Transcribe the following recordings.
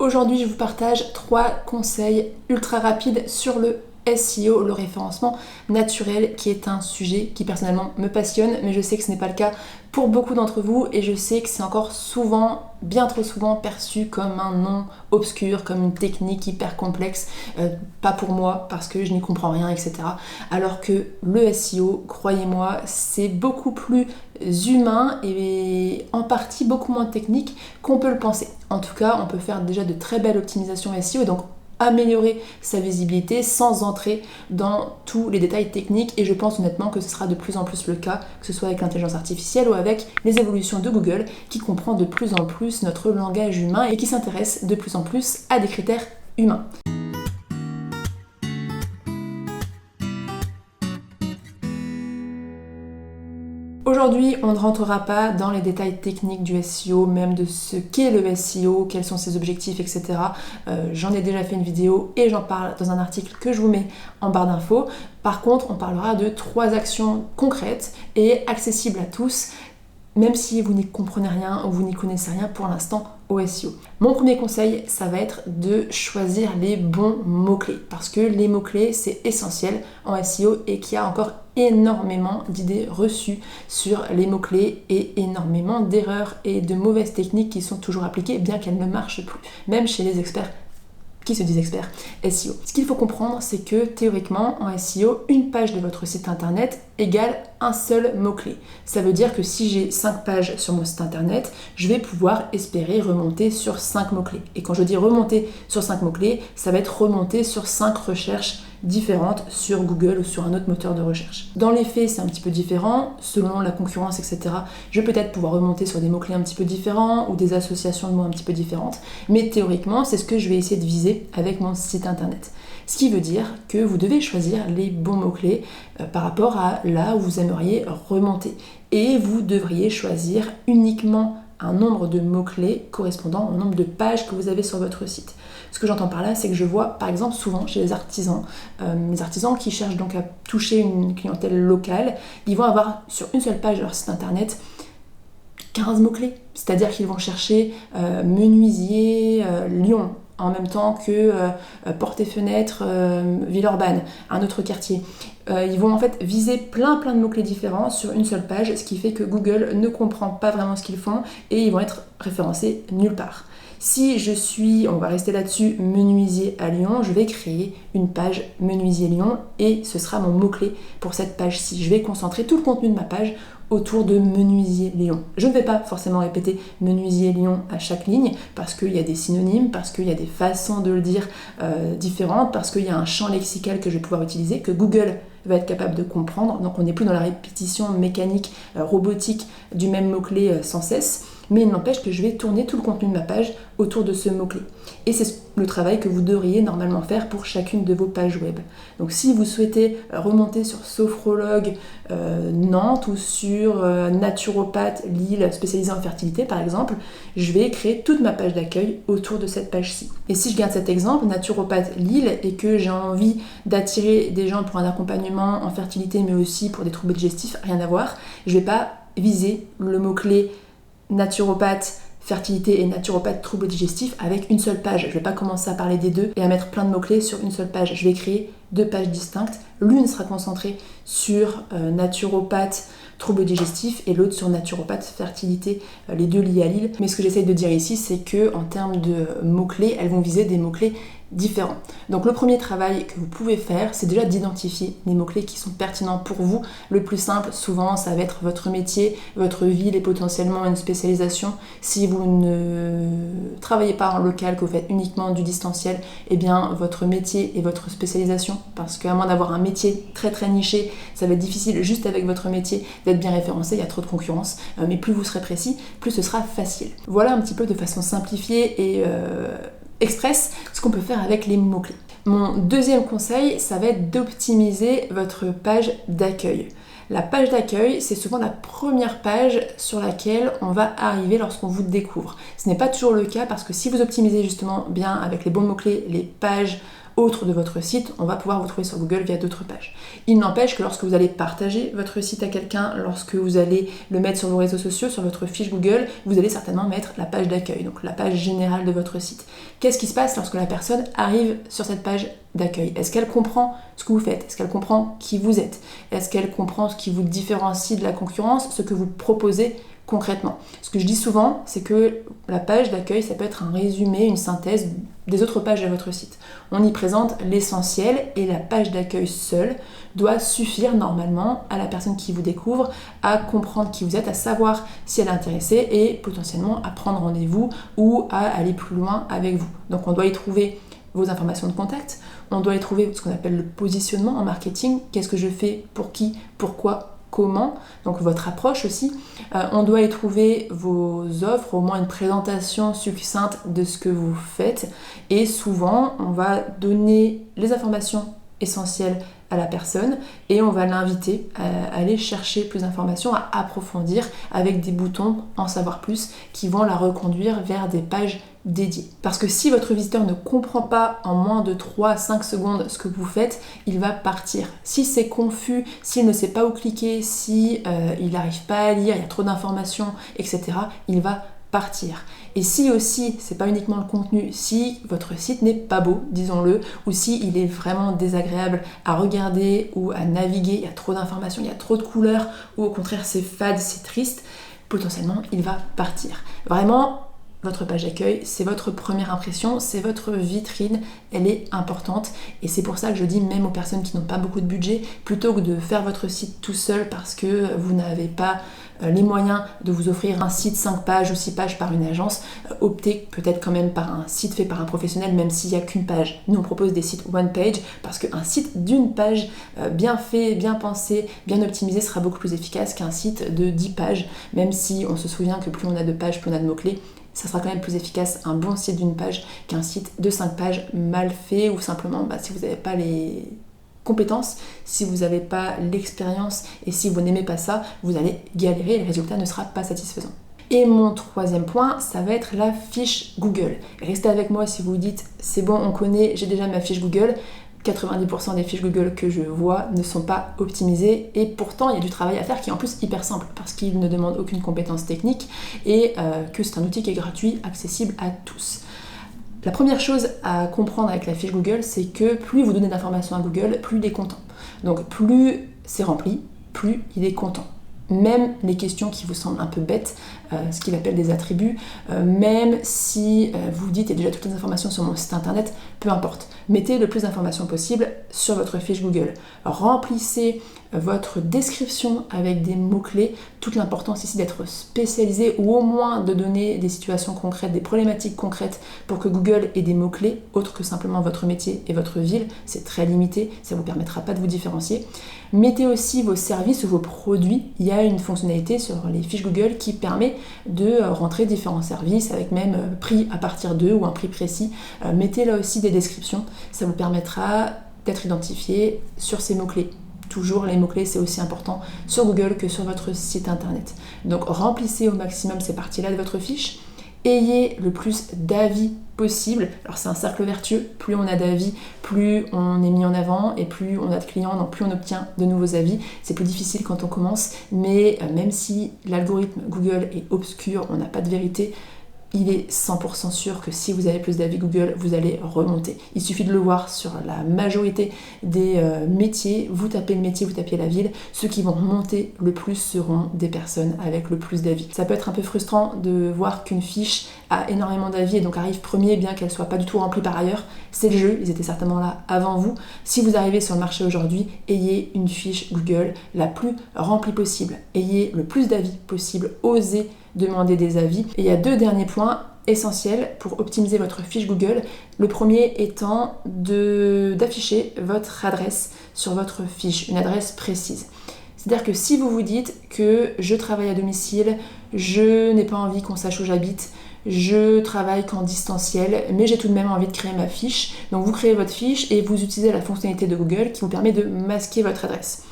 Aujourd'hui, je vous partage 3 conseils ultra rapides sur le SEO, le référencement naturel, qui est un sujet qui personnellement me passionne, mais je sais que ce n'est pas le cas pour beaucoup d'entre vous et je sais que c'est encore souvent, bien trop souvent, perçu comme un nom obscur, comme une technique hyper complexe, pas pour moi parce que je n'y comprends rien, etc. Alors que le SEO, croyez-moi, c'est beaucoup plus humain et en partie beaucoup moins technique qu'on peut le penser. En tout cas, on peut faire déjà de très belles optimisations SEO et donc améliorer sa visibilité sans entrer dans tous les détails techniques, et je pense honnêtement que ce sera de plus en plus le cas, que ce soit avec l'intelligence artificielle ou avec les évolutions de Google qui comprend de plus en plus notre langage humain et qui s'intéresse de plus en plus à des critères humains. Aujourd'hui, on ne rentrera pas dans les détails techniques du SEO, même de ce qu'est le SEO, quels sont ses objectifs, etc. J'en ai déjà fait une vidéo et j'en parle dans un article que je vous mets en barre d'infos. Par contre, on parlera de 3 actions concrètes et accessibles à tous, même si vous n'y comprenez rien ou vous n'y connaissez rien pour l'instant au SEO. Mon premier conseil, ça va être de choisir les bons mots-clés, parce que les mots-clés, c'est essentiel en SEO et qu'il y a encore énormément d'idées reçues sur les mots-clés et énormément d'erreurs et de mauvaises techniques qui sont toujours appliquées, bien qu'elles ne marchent plus, même chez les experts qui se disent experts SEO. Ce qu'il faut comprendre, c'est que théoriquement, en SEO, une page de votre site internet égale un seul mot-clé. Ça veut dire que si j'ai 5 pages sur mon site internet, je vais pouvoir espérer remonter sur 5 mots-clés. Et quand je dis remonter sur 5 mots-clés, ça va être remonter sur 5 recherches différentes sur Google ou sur un autre moteur de recherche. Dans les faits, c'est un petit peu différent, selon la concurrence, etc. Je vais peut-être pouvoir remonter sur des mots-clés un petit peu différents ou des associations de mots un petit peu différentes, mais théoriquement, c'est ce que je vais essayer de viser avec mon site internet. Ce qui veut dire que vous devez choisir les bons mots-clés par rapport à là où vous aimeriez remonter. Et vous devriez choisir uniquement un nombre de mots-clés correspondant au nombre de pages que vous avez sur votre site. Ce que j'entends par là, c'est que je vois par exemple souvent chez les artisans qui cherchent donc à toucher une clientèle locale, ils vont avoir sur une seule page de leur site internet 15 mots-clés. C'est-à-dire qu'ils vont chercher menuisier Lyon, en même temps que porte et fenêtre Villeurbanne, un autre quartier. Ils vont en fait viser plein de mots-clés différents sur une seule page, ce qui fait que Google ne comprend pas vraiment ce qu'ils font et ils vont être référencés nulle part. Si je suis, on va rester là-dessus, menuisier à Lyon, je vais créer une page menuisier Lyon et ce sera mon mot-clé pour cette page-ci. Je vais concentrer tout le contenu de ma page autour de menuisier Lyon. Je ne vais pas forcément répéter menuisier Lyon à chaque ligne parce qu'il y a des synonymes, parce qu'il y a des façons de le dire différentes, parce qu'il y a un champ lexical que je vais pouvoir utiliser, que Google va être capable de comprendre. Donc on n'est plus dans la répétition mécanique, robotique du même mot-clé sans cesse. Mais il n'empêche que je vais tourner tout le contenu de ma page autour de ce mot-clé. Et c'est le travail que vous devriez normalement faire pour chacune de vos pages web. Donc si vous souhaitez remonter sur sophrologue Nantes ou sur naturopathe Lille spécialisé en fertilité par exemple, je vais créer toute ma page d'accueil autour de cette page-ci. Et si je garde cet exemple, naturopathe Lille, et que j'ai envie d'attirer des gens pour un accompagnement en fertilité mais aussi pour des troubles digestifs, rien à voir, je ne vais pas viser le mot-clé naturopathe fertilité et naturopathe troubles digestifs avec une seule page. Je ne vais pas commencer à parler des deux et à mettre plein de mots-clés sur une seule page. Je vais créer 2 pages distinctes. L'une sera concentrée sur naturopathe troubles digestifs et l'autre sur naturopathe fertilité, les deux liés à Lille. Mais ce que j'essaye de dire ici, c'est que en termes de mots-clés, elles vont viser des mots-clés différents. Donc le premier travail que vous pouvez faire, c'est déjà d'identifier les mots-clés qui sont pertinents pour vous. Le plus simple, souvent, ça va être votre métier, votre ville et potentiellement une spécialisation. Si vous ne travaillez pas en local, que vous faites uniquement du distanciel, eh bien votre métier et votre spécialisation, parce qu'à moins d'avoir un métier très niché, ça va être difficile juste avec votre métier d'être bien référencé, il y a trop de concurrence, mais plus vous serez précis, plus ce sera facile. Voilà un petit peu de façon simplifiée et express ce qu'on peut faire avec les mots-clés. Mon deuxième conseil, ça va être d'optimiser votre page d'accueil. La page d'accueil, c'est souvent la première page sur laquelle on va arriver lorsqu'on vous découvre. Ce n'est pas toujours le cas parce que si vous optimisez justement bien avec les bons mots-clés les pages autres de votre site, on va pouvoir vous trouver sur Google via d'autres pages. Il n'empêche que lorsque vous allez partager votre site à quelqu'un, lorsque vous allez le mettre sur vos réseaux sociaux, sur votre fiche Google, vous allez certainement mettre la page d'accueil, donc la page générale de votre site. Qu'est-ce qui se passe lorsque la personne arrive sur cette page d'accueil? Est-ce qu'elle comprend ce que vous faites? Est-ce qu'elle comprend qui vous êtes? Est-ce qu'elle comprend ce qui vous différencie de la concurrence, ce que vous proposez concrètement? Ce que je dis souvent, c'est que la page d'accueil, ça peut être un résumé, une synthèse des autres pages de votre site. On y présente l'essentiel et la page d'accueil seule doit suffire normalement à la personne qui vous découvre à comprendre qui vous êtes, à savoir si elle est intéressée et potentiellement à prendre rendez-vous ou à aller plus loin avec vous. Donc on doit y trouver vos informations de contact, on doit y trouver ce qu'on appelle le positionnement en marketing, qu'est-ce que je fais, pour qui, pourquoi, comment, donc votre approche aussi. On doit y trouver vos offres, au moins une présentation succincte de ce que vous faites, et souvent on va donner les informations essentielles à la personne et on va l'inviter à aller chercher plus d'informations, à approfondir avec des boutons en savoir plus qui vont la reconduire vers des pages dédiées. Parce que si votre visiteur ne comprend pas en moins de 3 à 5 secondes ce que vous faites, il va partir. Si c'est confus, s'il ne sait pas où cliquer, si il n'arrive pas à lire, il y a trop d'informations, etc., il va partir. Et si aussi, c'est pas uniquement le contenu, si votre site n'est pas beau, disons-le, ou si il est vraiment désagréable à regarder ou à naviguer, il y a trop d'informations, il y a trop de couleurs, ou au contraire c'est fade, c'est triste, potentiellement il va partir. Vraiment, votre page d'accueil, c'est votre première impression, c'est votre vitrine, elle est importante et c'est pour ça que je dis même aux personnes qui n'ont pas beaucoup de budget, plutôt que de faire votre site tout seul parce que vous n'avez pas les moyens de vous offrir un site 5 pages ou 6 pages par une agence, optez peut-être quand même par un site fait par un professionnel même s'il n'y a qu'une page. Nous on propose des sites one page parce qu'un site d'une page bien fait, bien pensé, bien optimisé sera beaucoup plus efficace qu'un site de 10 pages, même si on se souvient que plus on a de pages, plus on a de mots-clés. Ça sera quand même plus efficace un bon site d'une page qu'un site de 5 pages mal fait ou simplement si vous n'avez pas les compétences, si vous n'avez pas l'expérience et si vous n'aimez pas ça, vous allez galérer et le résultat ne sera pas satisfaisant. Et mon troisième point, ça va être la fiche Google. Restez avec moi si vous vous dites c'est bon, on connaît, j'ai déjà ma fiche Google. 90% des fiches Google que je vois ne sont pas optimisées et pourtant il y a du travail à faire qui est en plus hyper simple parce qu'il ne demande aucune compétence technique et que c'est un outil qui est gratuit, accessible à tous. La première chose à comprendre avec la fiche Google, c'est que plus vous donnez d'informations à Google, plus il est content. Donc plus c'est rempli, plus il est content. Même les questions qui vous semblent un peu bêtes, ce qu'il appelle des attributs, même si vous dites il y a déjà toutes les informations sur mon site internet, peu importe. Mettez le plus d'informations possible sur votre fiche Google. Remplissez votre description avec des mots-clés. Toute l'importance ici d'être spécialisé ou au moins de donner des situations concrètes, des problématiques concrètes pour que Google ait des mots-clés autres que simplement votre métier et votre ville. C'est très limité, ça ne vous permettra pas de vous différencier. Mettez aussi vos services ou vos produits. Il y a une fonctionnalité sur les fiches Google qui permet de rentrer différents services avec même prix à partir d'eux ou un prix précis. Mettez là aussi des descriptions. Ça vous permettra d'être identifié sur ces mots-clés. Toujours, les mots-clés, c'est aussi important sur Google que sur votre site internet. Donc, remplissez au maximum ces parties-là de votre fiche. Ayez le plus d'avis possible. Alors, c'est un cercle vertueux. Plus on a d'avis, plus on est mis en avant et plus on a de clients, donc plus on obtient de nouveaux avis. C'est plus difficile quand on commence, mais même si l'algorithme Google est obscur, on n'a pas de vérité, il est 100% sûr que si vous avez plus d'avis Google, vous allez remonter. Il suffit de le voir sur la majorité des métiers. Vous tapez le métier, vous tapez la ville. Ceux qui vont monter le plus seront des personnes avec le plus d'avis. Ça peut être un peu frustrant de voir qu'une fiche a énormément d'avis et donc arrive premier bien qu'elle soit pas du tout remplie par ailleurs. C'est le jeu, ils étaient certainement là avant vous. Si vous arrivez sur le marché aujourd'hui, ayez une fiche Google la plus remplie possible. Ayez le plus d'avis possible, osez demander des avis. Et il y a 2 derniers points essentiels pour optimiser votre fiche Google. Le premier étant d'afficher votre adresse sur votre fiche, une adresse précise. C'est-à-dire que si vous vous dites que je travaille à domicile, je n'ai pas envie qu'on sache où j'habite, je travaille qu'en distanciel, mais j'ai tout de même envie de créer ma fiche. Donc vous créez votre fiche et vous utilisez la fonctionnalité de Google qui vous permet de masquer votre adresse.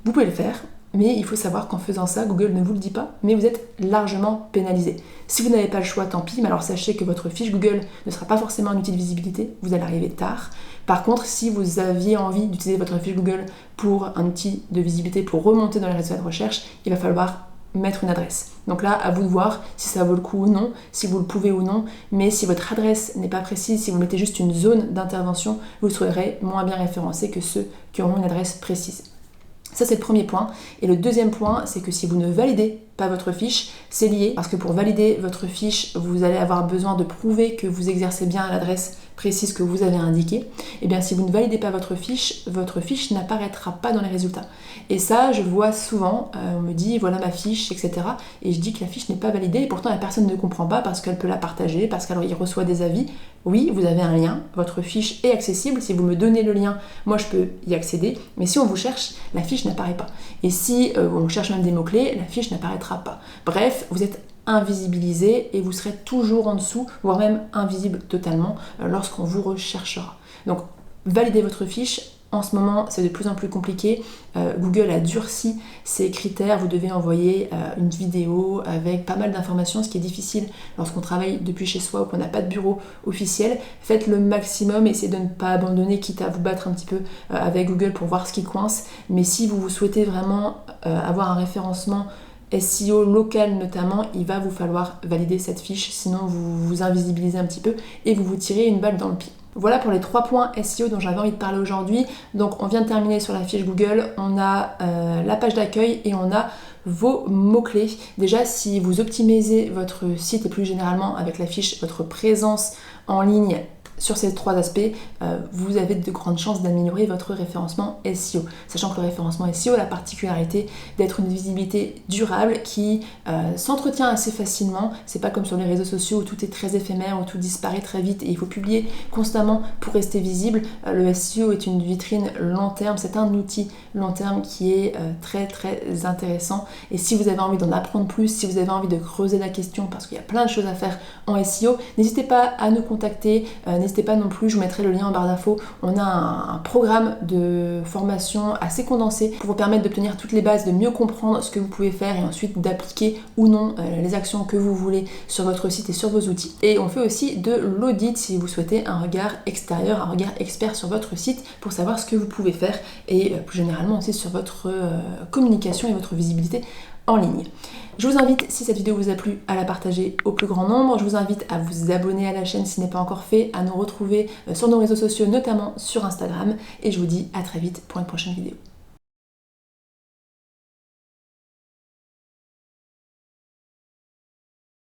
Vous pouvez le faire, Mais il faut savoir qu'en faisant ça, Google ne vous le dit pas, mais vous êtes largement pénalisé. Si vous n'avez pas le choix, tant pis, mais alors sachez que votre fiche Google ne sera pas forcément un outil de visibilité, vous allez arriver tard. Par contre, si vous aviez envie d'utiliser votre fiche Google pour un outil de visibilité, pour remonter dans les résultats de recherche, il va falloir mettre une adresse. Donc là, à vous de voir si ça vaut le coup ou non, si vous le pouvez ou non, mais si votre adresse n'est pas précise, si vous mettez juste une zone d'intervention, vous serez moins bien référencé que ceux qui auront une adresse précise. Ça, c'est le premier point. Et le deuxième point, c'est que si vous ne validez pas votre fiche, c'est lié, parce que pour valider votre fiche, vous allez avoir besoin de prouver que vous exercez bien à l'adresse précise que vous avez indiquée. Et bien, si vous ne validez pas votre fiche n'apparaîtra pas dans les résultats. Et ça, je vois souvent, on me dit, voilà ma fiche, etc. Et je dis que la fiche n'est pas validée, et pourtant la personne ne comprend pas parce qu'elle peut la partager, parce qu'elle reçoit des avis. Oui, vous avez un lien, votre fiche est accessible, si vous me donnez le lien, moi je peux y accéder, mais si on vous cherche, la fiche n'apparaît pas. Et si on cherche même des mots-clés, la fiche n'apparaîtra pas. Bref, vous êtes invisibilisé et vous serez toujours en dessous, voire même invisible totalement lorsqu'on vous recherchera. Donc, validez votre fiche. En ce moment, c'est de plus en plus compliqué. Google a durci ses critères. Vous devez envoyer une vidéo avec pas mal d'informations, ce qui est difficile lorsqu'on travaille depuis chez soi ou qu'on n'a pas de bureau officiel. Faites le maximum, essayez de ne pas abandonner, quitte à vous battre un petit peu avec Google pour voir ce qui coince. Mais si vous souhaitez vraiment avoir un référencement SEO local notamment, il va vous falloir valider cette fiche, sinon vous vous invisibilisez un petit peu et vous vous tirez une balle dans le pied. Voilà pour les 3 points SEO dont j'avais envie de parler aujourd'hui. Donc on vient de terminer sur la fiche Google, on a la page d'accueil et on a vos mots-clés. Déjà, si vous optimisez votre site et plus généralement avec la fiche votre présence en ligne sur ces 3 aspects, vous avez de grandes chances d'améliorer votre référencement SEO. Sachant que le référencement SEO a la particularité d'être une visibilité durable qui s'entretient assez facilement. C'est pas comme sur les réseaux sociaux où tout est très éphémère, où tout disparaît très vite et il faut publier constamment pour rester visible. Le SEO est une vitrine long terme, c'est un outil long terme qui est très intéressant. Et si vous avez envie d'en apprendre plus, si vous avez envie de creuser la question, parce qu'il y a plein de choses à faire en SEO, n'hésitez pas à nous contacter. N'hésitez pas non plus, je vous mettrai le lien en barre d'infos. On a un programme de formation assez condensé pour vous permettre d'obtenir toutes les bases, de mieux comprendre ce que vous pouvez faire et ensuite d'appliquer ou non les actions que vous voulez sur votre site et sur vos outils. Et on fait aussi de l'audit si vous souhaitez un regard extérieur, un regard expert sur votre site pour savoir ce que vous pouvez faire et plus généralement aussi sur votre communication et votre visibilité en ligne. Je vous invite, si cette vidéo vous a plu, à la partager au plus grand nombre. Je vous invite à vous abonner à la chaîne si ce n'est pas encore fait, à nous retrouver sur nos réseaux sociaux, notamment sur Instagram. Et je vous dis à très vite pour une prochaine vidéo.